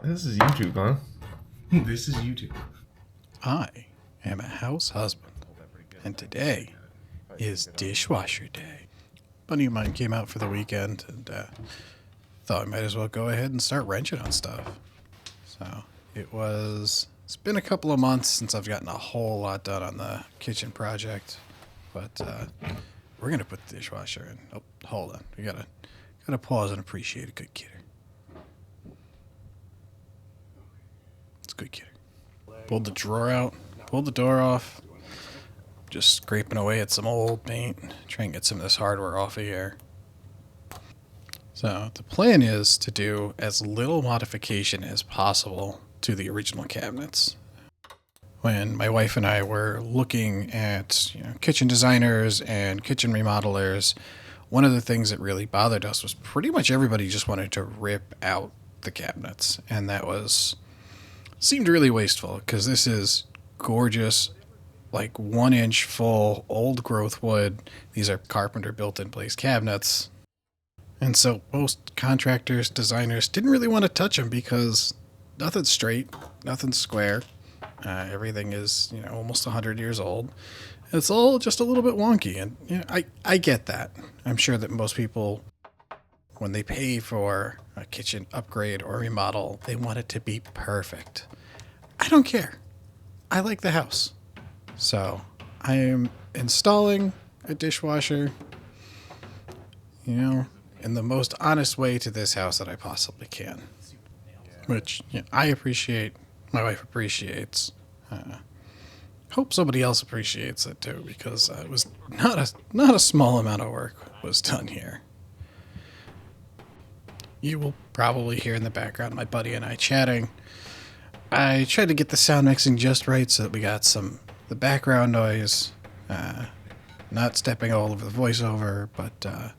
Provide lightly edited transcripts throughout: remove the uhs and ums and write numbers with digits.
This is YouTube, huh? This is YouTube. I am a house husband, and today is dishwasher day. A buddy of mine came out for the weekend and thought I might as well go ahead and start wrenching on stuff. So it's been a couple of months since I've gotten a whole lot done on the kitchen project, but we're gonna put the dishwasher in. Oh, hold on, we gotta pause and appreciate a good kidder. It's a good kidder. Pulled the drawer out, pulled the door off, just scraping away at some old paint, trying to get some of this hardware off of here. So the plan is to do as little modification as possible to the original cabinets. When my wife and I were looking at kitchen designers and kitchen remodelers, one of the things that really bothered us was pretty much everybody just wanted to rip out the cabinets, and that seemed really wasteful because this is gorgeous, like 1 inch full old growth wood. These are carpenter built in place cabinets. And so most contractors, designers didn't really want to touch them because nothing's straight, nothing's square. Everything is, almost 100 years old. It's all just a little bit wonky. And I get that. I'm sure that most people, when they pay for a kitchen upgrade or remodel, they want it to be perfect. I don't care. I like the house. So I am installing a dishwasher, in the most honest way to this house that I possibly can. Which I appreciate, my wife appreciates. Hope somebody else appreciates it too, because it was not a small amount of work was done here. You will probably hear in the background my buddy and I chatting. I tried to get the sound mixing just right so that we got the background noise, not stepping all over the voiceover, but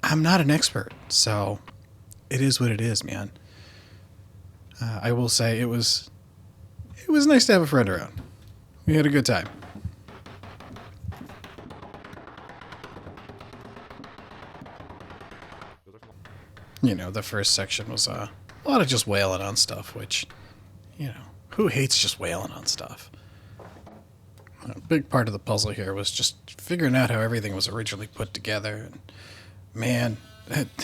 I'm not an expert, so it is what it is, man. I will say it was nice to have a friend around. We had a good time. The first section was a lot of just wailing on stuff, which, who hates just wailing on stuff? A big part of the puzzle here was just figuring out how everything was originally put together. And man,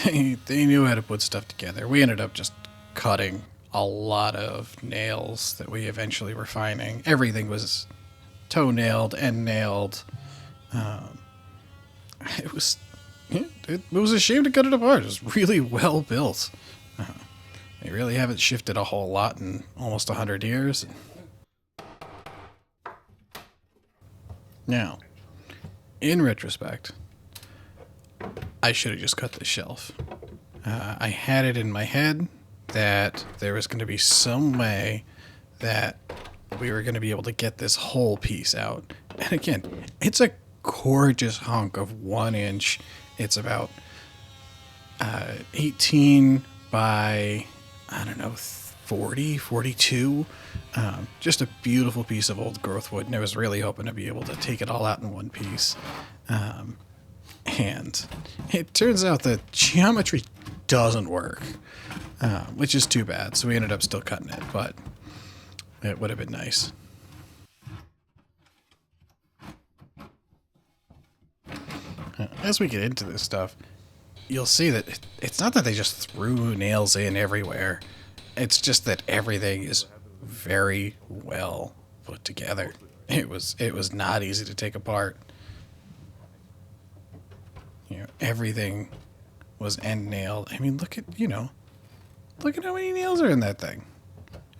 they knew how to put stuff together. We ended up just cutting a lot of nails that we eventually were finding. Everything was toe-nailed and nailed. It was a shame to cut it apart. It was really well built. They really haven't shifted a whole lot in almost 100 years. Now, in retrospect, I should have just cut this shelf. I had it in my head that there was going to be some way that we were going to be able to get this whole piece out. And again, it's a gorgeous hunk of 1 inch. It's about 18 by, 40, 42. Just a beautiful piece of old growth wood. And I was really hoping to be able to take it all out in one piece. And it turns out that geometry doesn't work, which is too bad. So we ended up still cutting it, but it would have been nice. As we get into this stuff, you'll see that it's not that they just threw nails in everywhere. It's just that everything is very well put together. It was not easy to take apart. Everything was end nailed. I mean, look at how many nails are in that thing.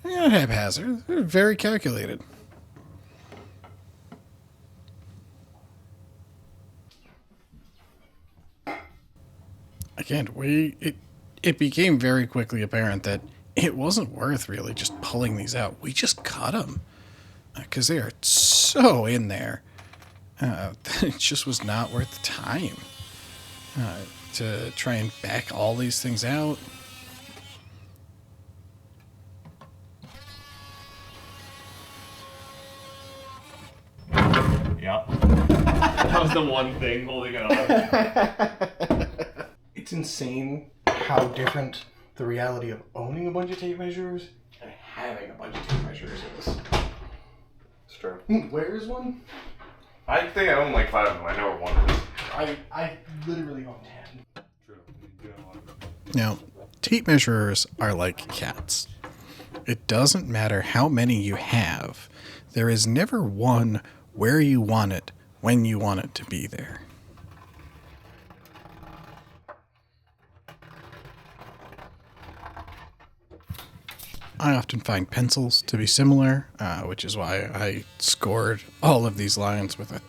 They're not haphazard. They're very calculated. Again, it became very quickly apparent that it wasn't worth really just pulling these out. We just cut them because they are so in there that it just was not worth the time to try and back all these things out. Yeah. That was the one thing holding it on. It's insane how different the reality of owning a bunch of tape measures and having a bunch of tape measures is. It's true. Where is one? I think I own like 5 of them. I know where one is. I literally own 10. True. Now, tape measures are like cats. It doesn't matter how many you have. There is never one where you want it, when you want it to be there. I often find pencils to be similar, which is why I scored all of these lines with a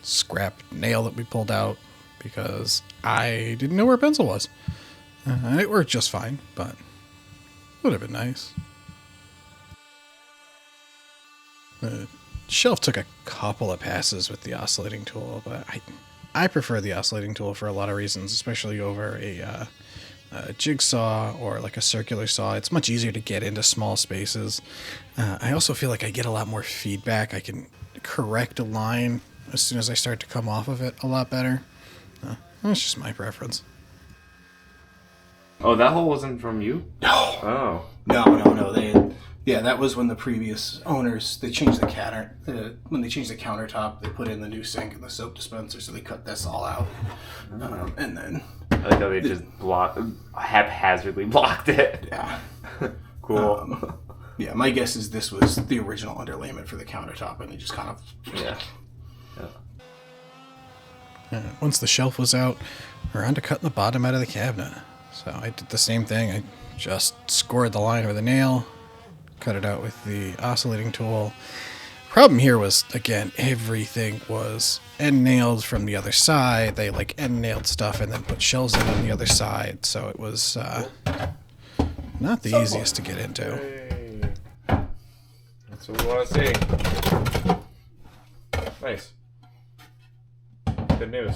scrap nail that we pulled out, because I didn't know where a pencil was. And it worked just fine, but would have been nice. The shelf took a couple of passes with the oscillating tool, but I prefer the oscillating tool for a lot of reasons, especially over a jigsaw or like a circular saw. It's much easier to get into small spaces. I also feel like I get a lot more feedback. I can correct a line as soon as I start to come off of it a lot better. That's just my preference. Oh, that hole wasn't from you? No. Oh. No. That was when the previous owners, they changed when they changed the countertop, they put in the new sink and the soap dispenser, so they cut this all out. And then... I like how they just haphazardly blocked it. Yeah. Cool. My guess is this was the original underlayment for the countertop, and they just kind of... Yeah. Once the shelf was out, we're on to cutting the bottom out of the cabinet. So I did the same thing. I just scored the line with a nail, cut it out with the oscillating tool. Problem here was, again, everything was end nailed from the other side. They end nailed stuff and then put shelves in on the other side. So it was not the easiest to get into. Hey. That's what we want to see. Nice. Good news.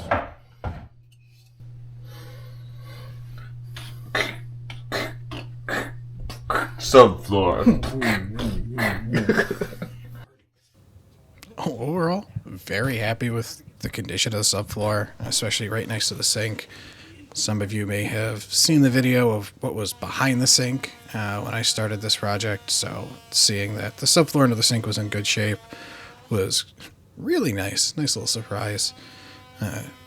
Subfloor. Overall, very happy with the condition of the subfloor, especially right next to the sink. Some of you may have seen the video of what was behind the sink when I started this project, so seeing that the subfloor under the sink was in good shape was really nice. Nice little surprise.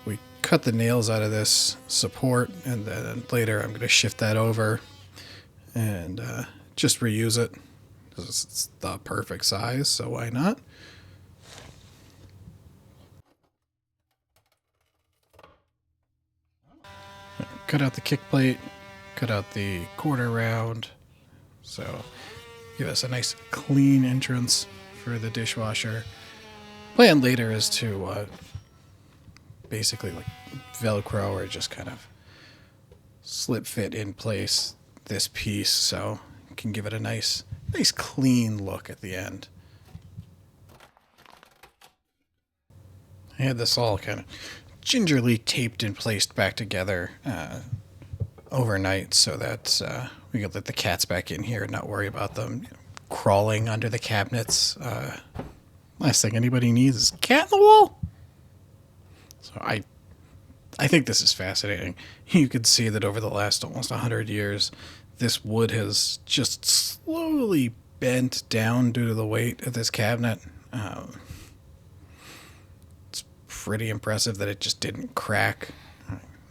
We cut the nails out of this support, and then later I'm going to shift that over and just reuse it. It's the perfect size, so why not? Cut out the kick plate, cut out the quarter round, so give us a nice clean entrance for the dishwasher. Plan later is to basically Velcro or just kind of slip fit in place this piece so you can give it a nice clean look at the end. I had this all kind of gingerly taped and placed back together overnight so that we could let the cats back in here and not worry about them crawling under the cabinets. Last thing anybody needs is a cat in the wall. So I think this is fascinating. You can see that over the last almost 100 years, this wood has just slowly bent down due to the weight of this cabinet. It's pretty impressive that it just didn't crack.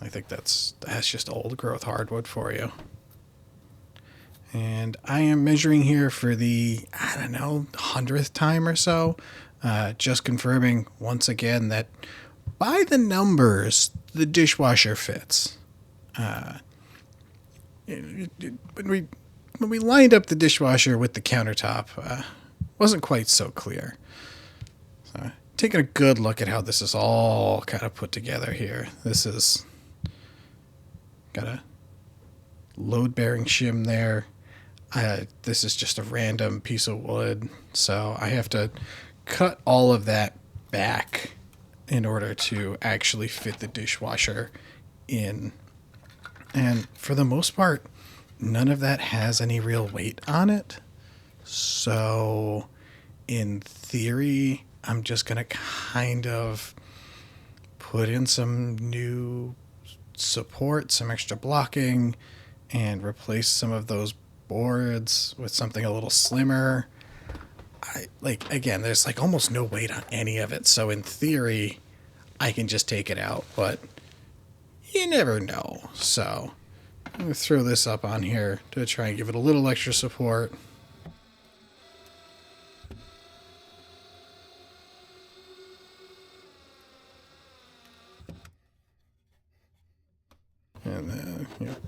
I think that's just old growth hardwood for you. And I am measuring here for the, 100th time or so, just confirming once again that by the numbers, the dishwasher fits. When we lined up the dishwasher with the countertop, wasn't quite so clear. So, taking a good look at how this is all kind of put together here. This is got a load-bearing shim there. This is just a random piece of wood, so I have to cut all of that back in order to actually fit the dishwasher in. And for the most part, none of that has any real weight on it. So in theory, I'm just going to kind of put in some new support, some extra blocking, and replace some of those boards with something a little slimmer. Again, there's like almost no weight on any of it, so in theory I can just take it out, but you never know. So I'm going to throw this up on here to try and give it a little extra support. And then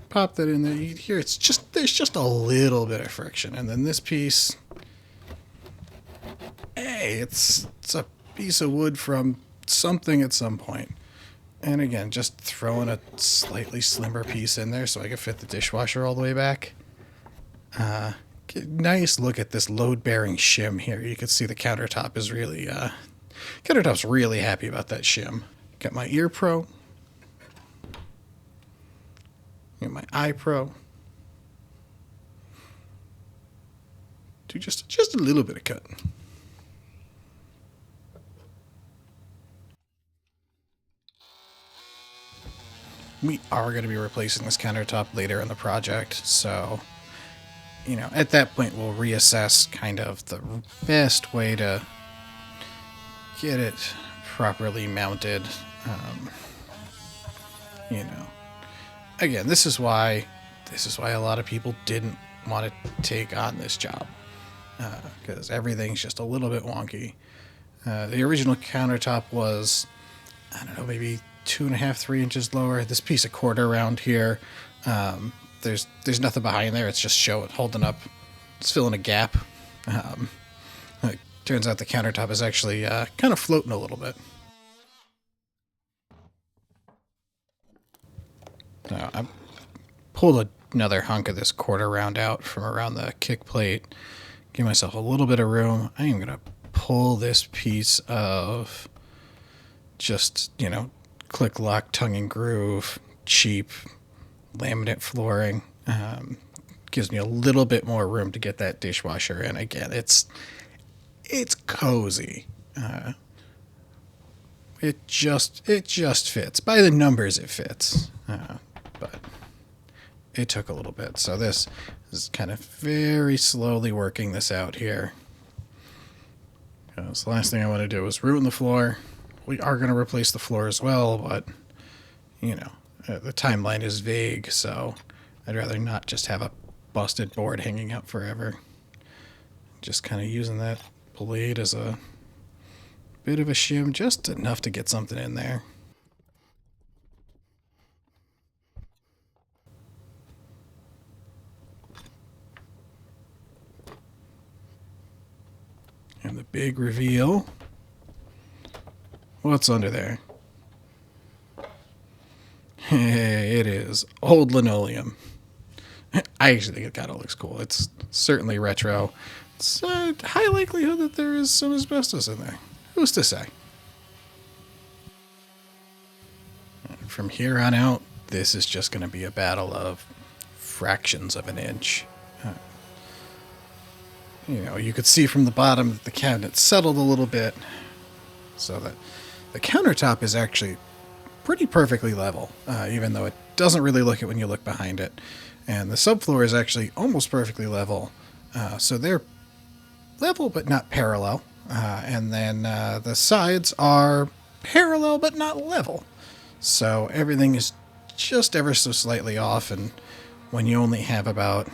pop that in there. You hear there's just a little bit of friction. And then this piece, hey, it's a piece of wood from something at some point. And again, just throwing a slightly slimmer piece in there so I can fit the dishwasher all the way back. Nice look at this load-bearing shim here. You can see the countertop is really, countertop's really happy about that shim. Got my ear pro. Got my eye pro. Do just a little bit of cut. We are going to be replacing this countertop later in the project, so, at that point we'll reassess kind of the best way to get it properly mounted. Again, this is why a lot of people didn't want to take on this job, because everything's just a little bit wonky. The original countertop was, I don't know, maybe 2.5, 3 inches lower. This piece of quarter around here, there's nothing behind there. It's just holding up. It's filling a gap. It turns out the countertop is actually kind of floating a little bit. I pulled another hunk of this quarter round out from around the kick plate. Give myself a little bit of room. I am going to pull this piece of just, click lock, tongue and groove, cheap laminate flooring. Gives me a little bit more room to get that dishwasher in. Again, it's cozy. It just fits. By the numbers, it fits. But it took a little bit. So this is kind of very slowly working this out here. So the last thing I want to do is ruin the floor. We are going to replace the floor as well, but, the timeline is vague, so I'd rather not just have a busted board hanging out forever. Just kind of using that blade as a bit of a shim, just enough to get something in there. And the big reveal. What's under there? Hey, it is old linoleum. I actually think it kind of looks cool. It's certainly retro. It's a high likelihood that there is some asbestos in there. Who's to say? From here on out, this is just going to be a battle of fractions of an inch. You could see from the bottom that the cabinet settled a little bit, so that the countertop is actually pretty perfectly level, even though it doesn't really look it when you look behind it. And the subfloor is actually almost perfectly level, so they're level but not parallel. And then the sides are parallel but not level. So everything is just ever so slightly off, and when you only have about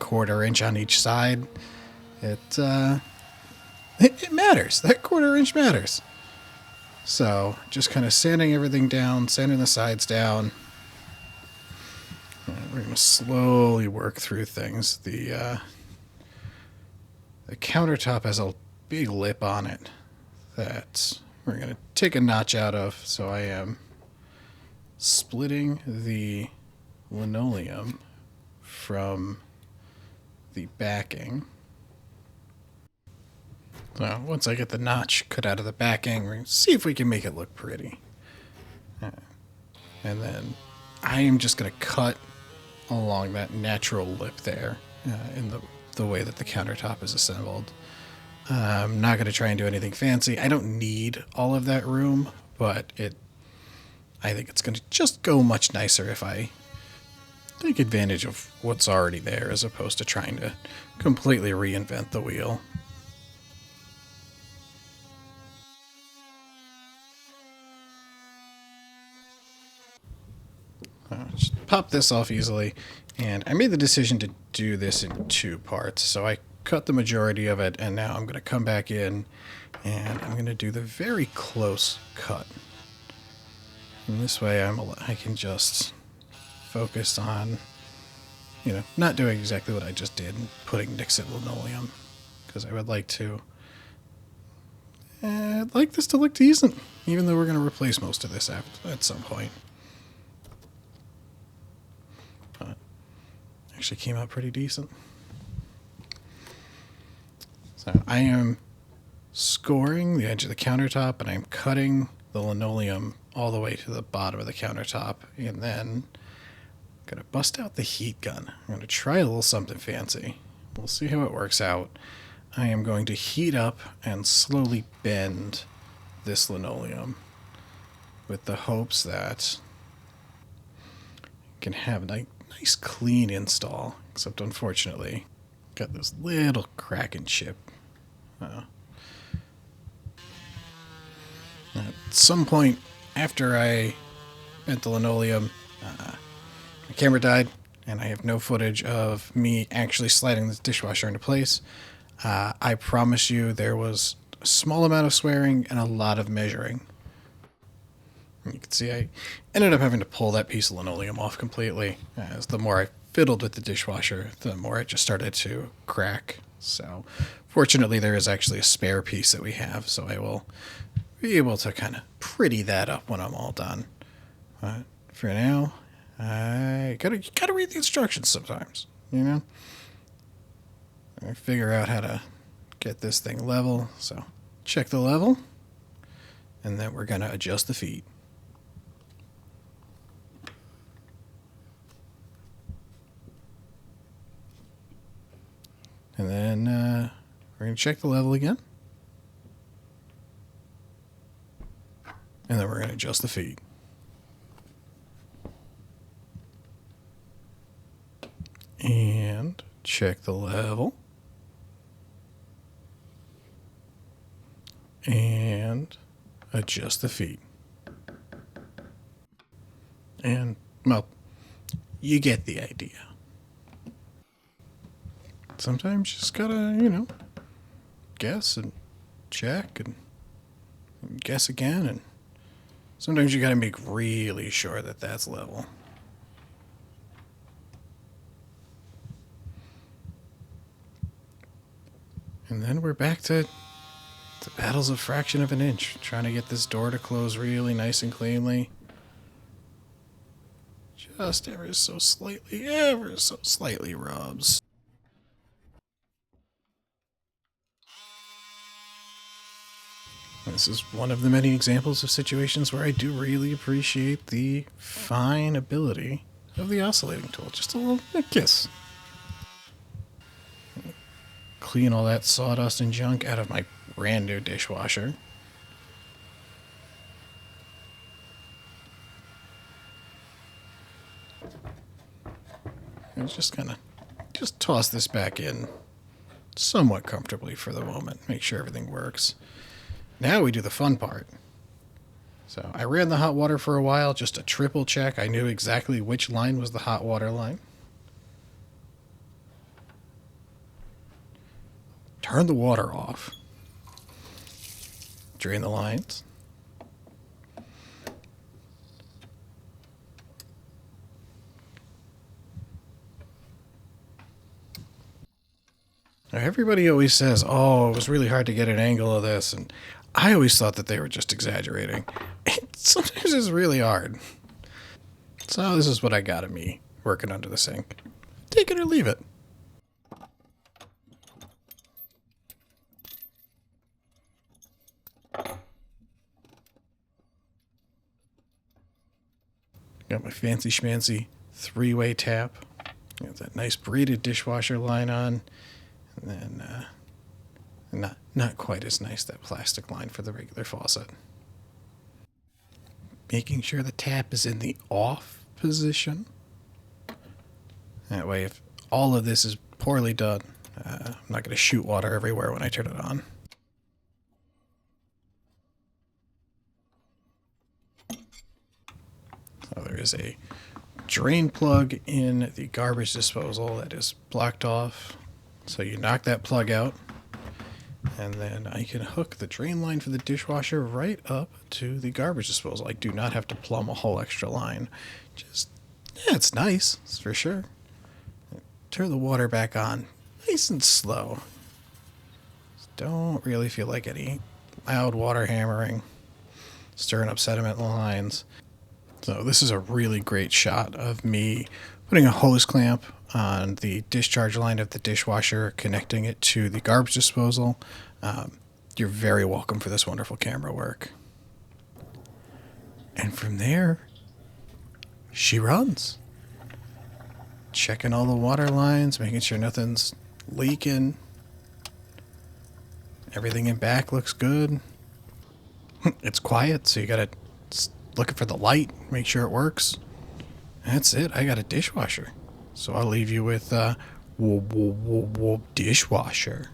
1/4 inch on each side, it matters. That 1/4 inch matters. So just kind of sanding everything down, sanding the sides down. We're going to slowly work through things. The countertop has a big lip on it that we're going to take a notch out of. So I am splitting the linoleum from the backing. So once I get the notch cut out of the backing, we're going to see if we can make it look pretty. And then I am just going to cut along that natural lip there in the way that the countertop is assembled. I'm not going to try and do anything fancy. I don't need all of that room, but I think it's going to just go much nicer if I take advantage of what's already there as opposed to trying to completely reinvent the wheel. Just pop this off easily, and I made the decision to do this in two parts. So I cut the majority of it, and now I'm going to come back in and I'm going to do the very close cut. And this way I can just focus on, not doing exactly what I just did and putting Nixon linoleum, because I would like to, I'd like this to look decent, even though we're going to replace most of this at some point. But actually came out pretty decent. So I am scoring the edge of the countertop, and I'm cutting the linoleum all the way to the bottom of the countertop, and then I'm going to bust out the heat gun. I'm going to try a little something fancy. We'll see how it works out. I am going to heat up and slowly bend this linoleum with the hopes that I can have a nice clean install, except unfortunately got this little crack and chip. At some point after I bent the linoleum, my camera died, and I have no footage of me actually sliding this dishwasher into place. I promise you there was a small amount of swearing and a lot of measuring. You can see I ended up having to pull that piece of linoleum off completely, as the more I fiddled with the dishwasher, the more it just started to crack. So fortunately there is actually a spare piece that we have, so I will be able to kind of pretty that up when I'm all done. But for now, I gotta read the instructions sometimes, I figure out how to get this thing level. So check the level, and then we're gonna adjust the feet. And then we're going to check the level again. And then we're going to adjust the feet. And check the level. And adjust the feet. And, well, you get the idea. Sometimes you just gotta, guess and check and guess again, and sometimes you gotta make really sure that that's level. And then we're back to the battles of fraction of an inch, trying to get this door to close really nice and cleanly. Just ever so slightly rubs. This is one of the many examples of situations where I do really appreciate the fine ability of the oscillating tool. Just a little kiss. Clean all that sawdust and junk out of my brand new dishwasher. And just toss this back in somewhat comfortably for the moment. Make sure everything works. Now we do the fun part. So I ran the hot water for a while, just a triple check. I knew exactly which line was the hot water line. Turn the water off. Drain the lines. Now everybody always says, oh, it was really hard to get an angle of this, and I always thought that they were just exaggerating. Sometimes it's really hard. So this is what I got of me working under the sink. Take it or leave it. Got my fancy schmancy 3-way tap. Got that nice braided dishwasher line on. And then not quite as nice, that plastic line for the regular faucet. Making sure the tap is in the off position. That way, if all of this is poorly done, I'm not going to shoot water everywhere when I turn it on. So there is a drain plug in the garbage disposal that is blocked off. So you knock that plug out, and then I can hook the drain line for the dishwasher right up to the garbage disposal. I do not have to plumb a whole extra line. Just, yeah, it's nice, it's for sure. Turn the water back on, nice and slow. Don't really feel like any loud water hammering, stirring up sediment lines. So this is a really great shot of me putting a hose clamp on the discharge line of the dishwasher, connecting it to the garbage disposal. You're very welcome for this wonderful camera work. And from there, she runs. Checking all the water lines, making sure nothing's leaking. Everything in back looks good. It's quiet, so you gotta looking for the light, make sure it works. That's it. I got a dishwasher. So I'll leave you with dishwasher.